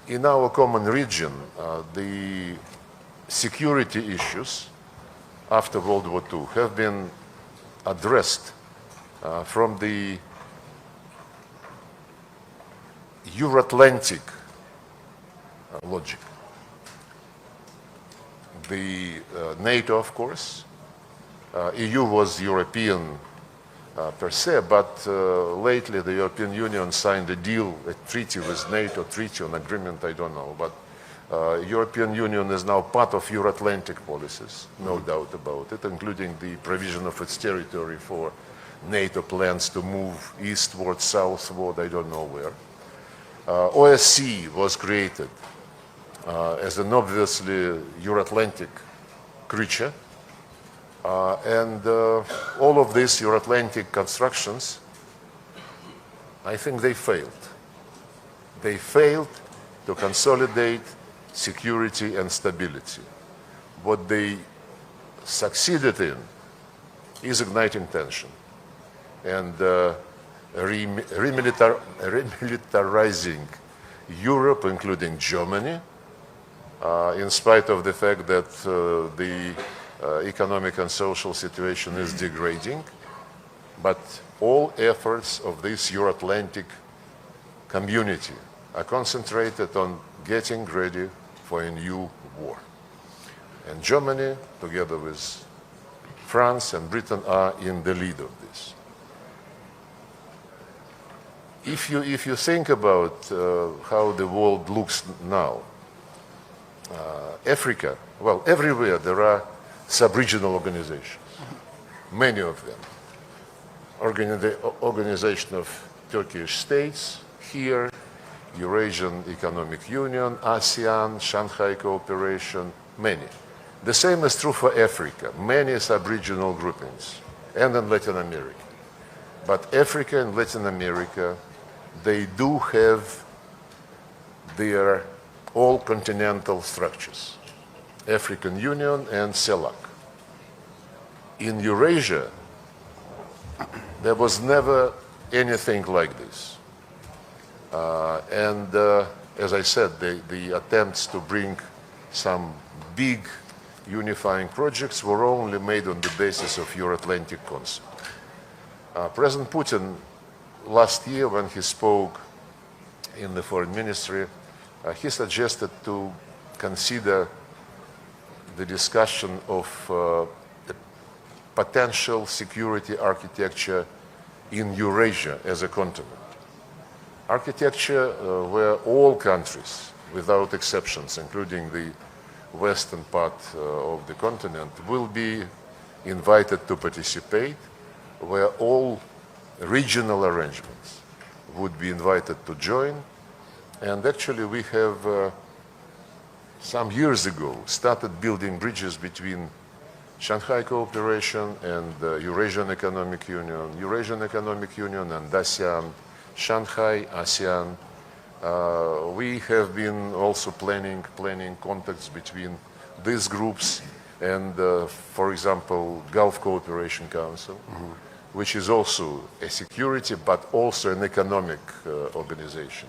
In our common region, the security issues after World War II have been addressed from the Eurotlantic logic. The NATO, of course, EU was European per se, but lately the European Union signed a deal, a treaty with NATO, treaty on agreement, I don't know, but European Union is now part of Euro-Atlantic policies, no doubt about it, including the provision of its territory for NATO plans to move eastward, southward, I don't know where. OSCE was created as an obviously Euro-Atlantic creature, and all of these Euro-Atlantic constructions, I think they failed. They failed to consolidate security and stability. What they succeeded in is igniting tension and remilitarizing Europe, including Germany, in spite of the fact that the economic and social situation is degrading. But all efforts of this Euro-Atlantic community are concentrated on getting ready for a new war. And Germany, together with France and Britain, are in the lead of this. If you think about how the world looks now, Africa, well, everywhere there are sub-regional organizations, many of them. Organization of Turkish states here, Eurasian Economic Union, ASEAN, Shanghai Cooperation, many. The same is true for Africa, many sub-regional groupings, and in Latin America. But Africa and Latin America, they do have their all-continental structures, African Union and CELAC. In Eurasia, there was never anything like this. As I said, the attempts to bring some big unifying projects were only made on the basis of Euro-Atlantic concept. President Putin, last year when he spoke in the foreign ministry, he suggested to consider the discussion of a potential security architecture in Eurasia as a continent. Architecture where all countries, without exceptions, including the western part of the continent, will be invited to participate, where all regional arrangements would be invited to join. And actually we have, some years ago, started building bridges between Shanghai Cooperation and Eurasian Economic Union, Eurasian Economic Union and ASEAN, Shanghai, ASEAN. We have been also planning contacts between these groups and, for example, Gulf Cooperation Council, which is also a security but also an economic organization.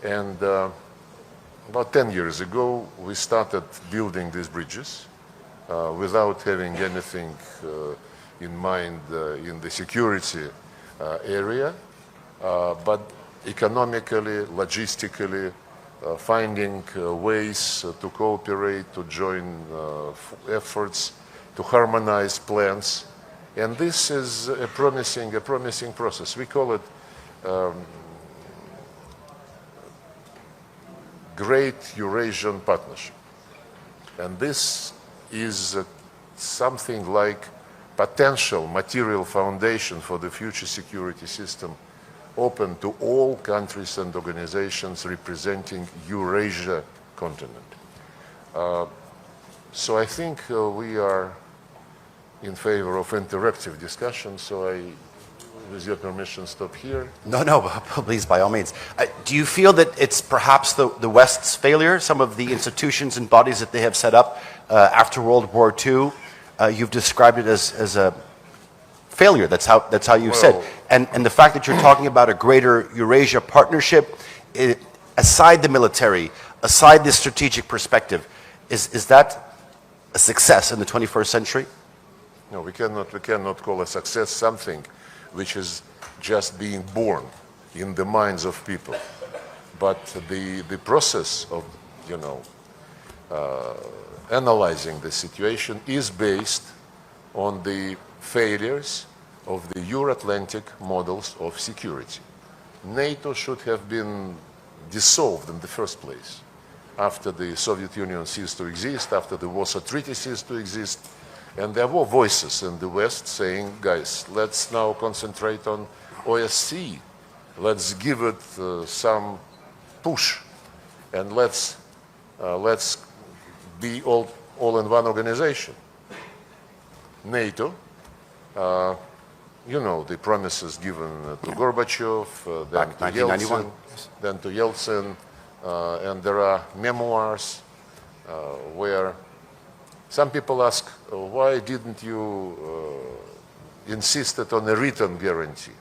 And about 10 years ago, we started building these bridges without having anything in mind in the security area, but economically, logistically, finding ways to cooperate, to join efforts, to harmonize plans. And this is a promising process. We call it Great Eurasian Partnership. And this is something like potential material foundation for the future security system, open to all countries and organizations representing Eurasia continent. So I think we are in favor of interactive discussion, so I, with your permission, stop here. No, please, by all means. Do you feel that it's perhaps the West's failure, some of the institutions and bodies that they have set up after World War II? You've described it as a failure. That's how you said. And the fact that you're talking about a greater Eurasia partnership, aside the military, aside this strategic perspective, is that a success in the 21st century? No, we cannot call a success something which is just being born in the minds of people. But the process of, analyzing the situation is based on the failures of the Euroatlantic models of security. NATO should have been dissolved in the first place after the Soviet Union ceased to exist, after the Warsaw Treaty ceased to exist. And there were voices in the West saying, guys, let's now concentrate on OSCE. Let's give it some push, and let's be all in one organization. NATO, the promises given to Gorbachev, then to Yeltsin, and there are memoirs where some people ask, why didn't you insisted on a written guarantee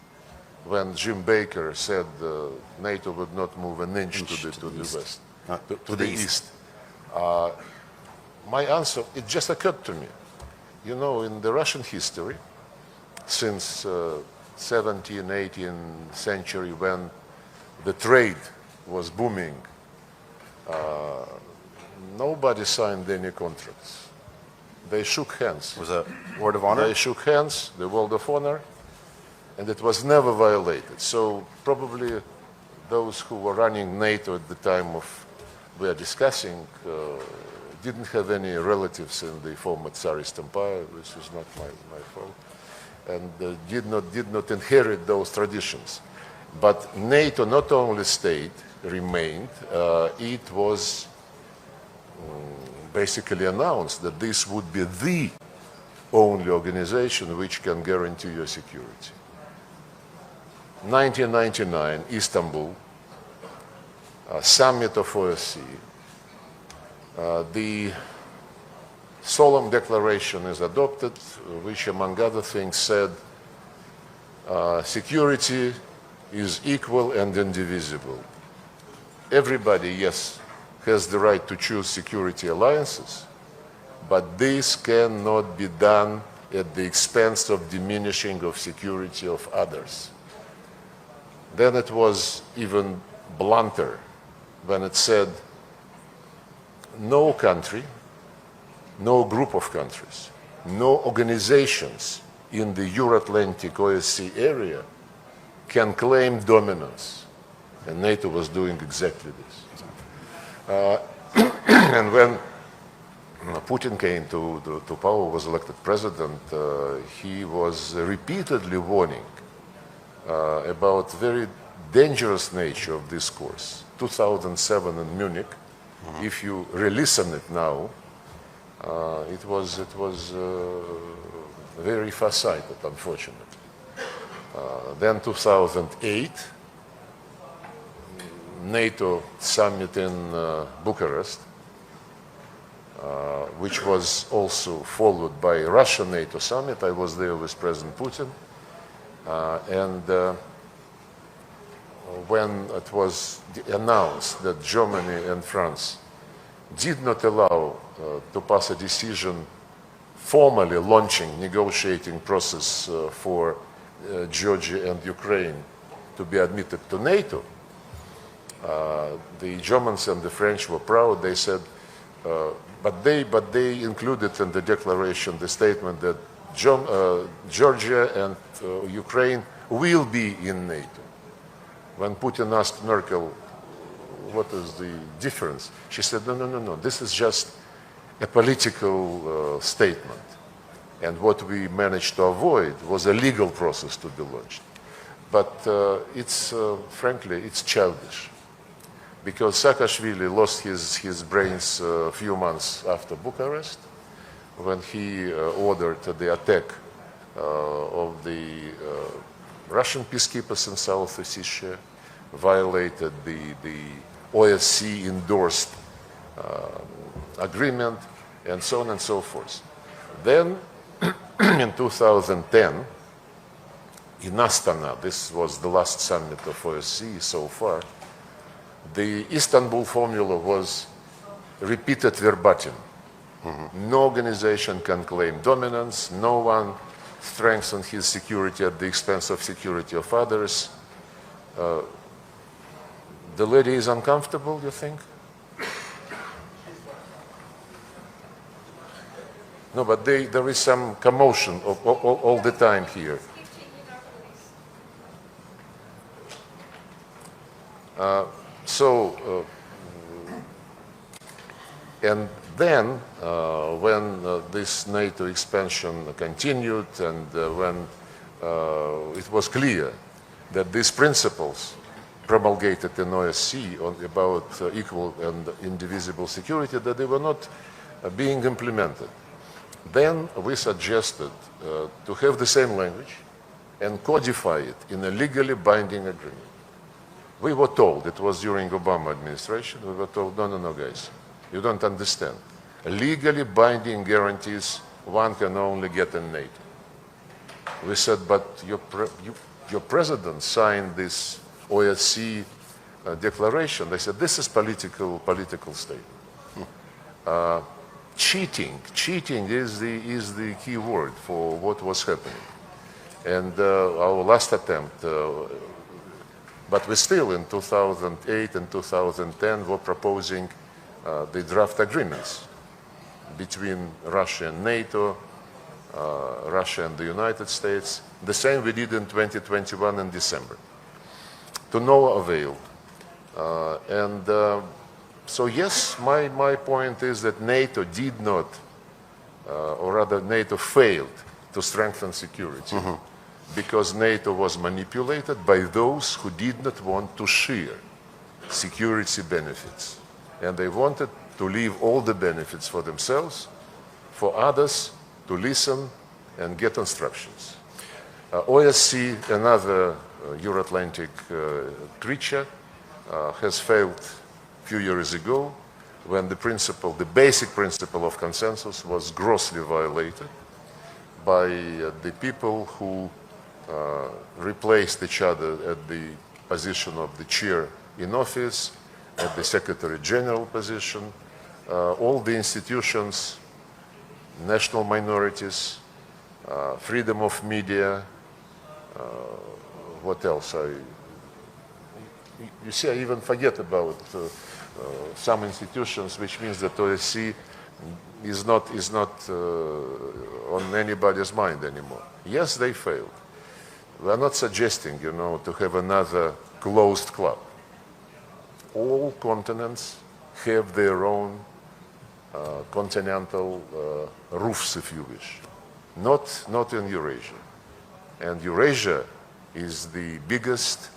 when Jim Baker said NATO would not move an inch to the east. My answer, it just occurred to me. In the Russian history, since 17th, 18th century, when the trade was booming, nobody signed any contracts. They shook hands. Was a word of honor? They shook hands, the word of honor, and it was never violated. So probably those who were running NATO at the time we are discussing didn't have any relatives in the former Tsarist Empire, which is not my fault, and did not inherit those traditions. But NATO not only stayed, remained, it was basically announced that this would be the only organization which can guarantee your security. 1999, Istanbul, summit of OSCE, the solemn declaration is adopted, which among other things said, security is equal and indivisible. Everybody, yes, has the right to choose security alliances, but this cannot be done at the expense of diminishing of security of others. Then it was even blunter when it said no country, no group of countries, no organizations in the Euroatlantic OSCE area can claim dominance. And NATO was doing exactly this. And when Putin came to power, was elected president, he was repeatedly warning about very dangerous nature of this course. 2007 in Munich, if you re-listen it now, it was very far-sighted, unfortunately. Then 2008, NATO summit in Bucharest, which was also followed by a Russian NATO summit. I was there with President Putin. And when it was announced that Germany and France did not allow to pass a decision formally launching negotiating process for Georgia and Ukraine to be admitted to NATO, the Germans and the French were proud. They said, but they included in the declaration the statement that Georgia and Ukraine will be in NATO. When Putin asked Merkel, what is the difference? She said, no, this is just a political statement. And what we managed to avoid was a legal process to be launched. But frankly, it's childish. Because Saakashvili lost his brains a few months after Bucharest, when he ordered the attack of the Russian peacekeepers in South Ossetia, violated the OSCE-endorsed agreement, and so on and so forth. Then, in 2010, in Astana, this was the last summit of OSCE so far, the Istanbul formula was repeated verbatim. No organization can claim dominance, no one strengthens his security at the expense of security of others. The lady is uncomfortable, you think? No, but there is some commotion all the time here. And then when this NATO expansion continued and when it was clear that these principles promulgated in OSCE about equal and indivisible security, that they were not being implemented, then we suggested to have the same language and codify it in a legally binding agreement. We were told, it was during Obama administration, we were told, no, guys, you don't understand. Legally binding guarantees one can only get in NATO. We said, but your president signed this OSCE declaration. They said, this is political statement. Cheating is the key word for what was happening. And our last attempt, but we still in 2008 and 2010 were proposing the draft agreements between Russia and NATO, Russia and the United States. The same we did in 2021 in December. To no avail. So yes, my point is that NATO did not, or rather NATO failed to strengthen security because NATO was manipulated by those who did not want to share security benefits. And they wanted to leave all the benefits for themselves, for others to listen and get instructions. OSCE, another Euroatlantic creature, has failed a few years ago when the basic principle of consensus was grossly violated by the people who replaced each other at the position of the chair in office, at the Secretary General position, all the institutions, national minorities, freedom of media, what else? You see, I even forget about some institutions, which means that OSCE is not on anybody's mind anymore. Yes, they failed. We are not suggesting, to have another closed club. All continents have their own continental roofs, if you wish. Not in Eurasia. And Eurasia is the biggest,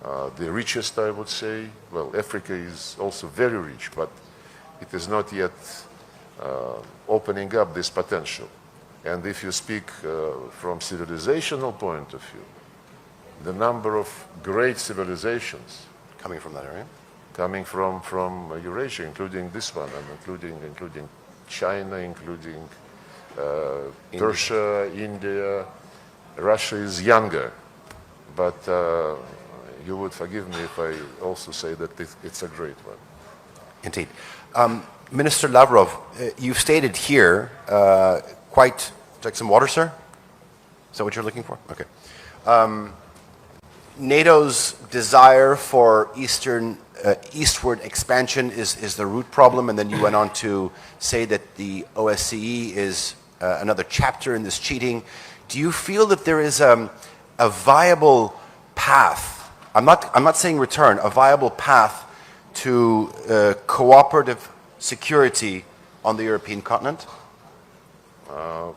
the richest, I would say. Well, Africa is also very rich, but it is not yet opening up this potential. And if you speak from civilizational point of view, the number of great civilizations coming from that area, coming from Eurasia, including this one, and including China, including Persia, India. Russia is younger, but you would forgive me if I also say that it's a great one. Indeed. Minister Lavrov, you've stated here quite... Take some water, sir? Is that what you're looking for? Okay. NATO's desire for eastward expansion is the root problem, and then you went on to say that the OSCE is another chapter in this cheating. Do you feel that there is a viable path, I'm not saying return, a viable path to cooperative security on the European continent?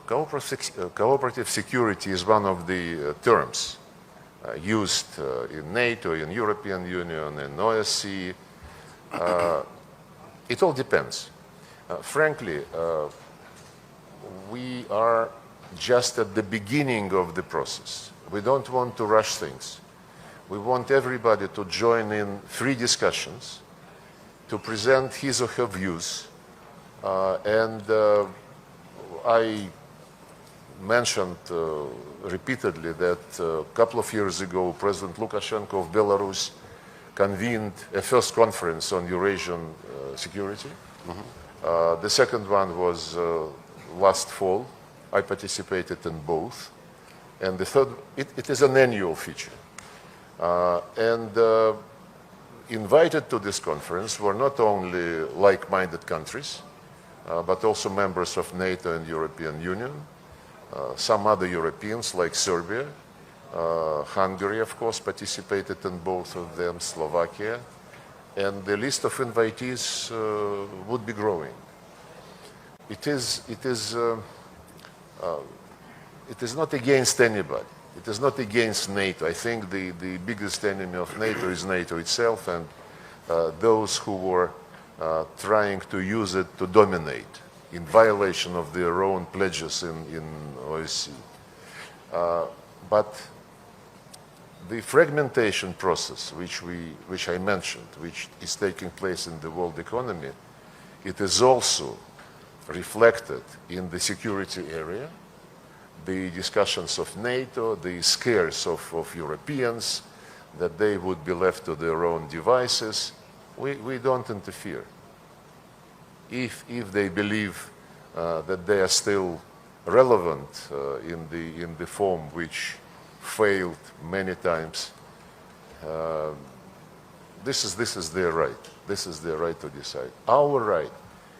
Cooperative security is one of the terms used in NATO, in European Union, in OSCE. It all depends. Frankly, we are just at the beginning of the process. We don't want to rush things. We want everybody to join in free discussions, to present his or her views, and I mentioned repeatedly that a couple of years ago, President Lukashenko of Belarus convened a first conference on Eurasian security. The second one was last fall. I participated in both. And the third, it is an annual feature. Invited to this conference were not only like-minded countries, but also members of NATO and European Union, some other Europeans like Serbia, Hungary, of course, participated in both of them, Slovakia, and the list of invitees would be growing. It is not against anybody. It is not against NATO. I think the biggest enemy of NATO is NATO itself and those who were trying to use it to dominate in violation of their own pledges in OSCE. But the fragmentation process, which I mentioned, which is taking place in the world economy, it is also reflected in the security area. The discussions of NATO, the scares of Europeans, that they would be left to their own devices. We don't interfere. If they believe that they are still relevant in the form which failed many times, this is their right. This is their right to decide. Our right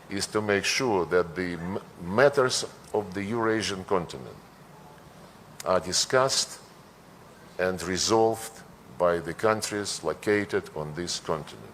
is to make sure that the matters of the Eurasian continent are discussed and resolved by the countries located on this continent.